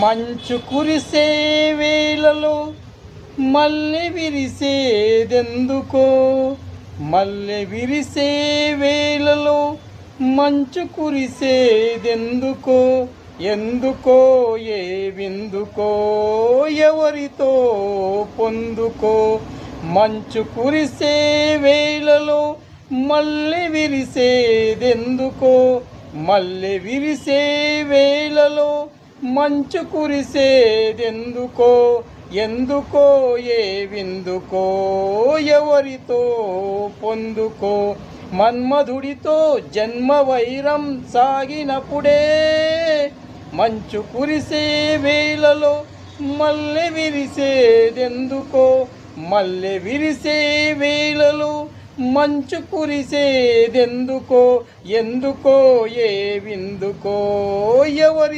మంచు కురిసే వేళలో మల్లె విరిసేదెందుకో, మల్లె విరిసే వేళలో మంచు కురిసేదెందుకో, ఎందుకో ఏ విందుకో ఎవరితో పొందుకో. మంచు కురిసే వేళలో మల్లె విరిసేదెందుకో, మల్లె విరిసే వేళలో మంచు కురిసేదెందుకో, ఎందుకో ఏ విందుకో ఎవరితో పొందుకో. మన్మధుడితో జన్మ వైరం సాగినప్పుడే మంచు కురిసే వేళలో మల్లె విరిసేదెందుకో, మల్లె విరిసే వేళలో మంచు కురిసేదెందుకో, ఎందుకో ఏ విందుకో ఎవరితో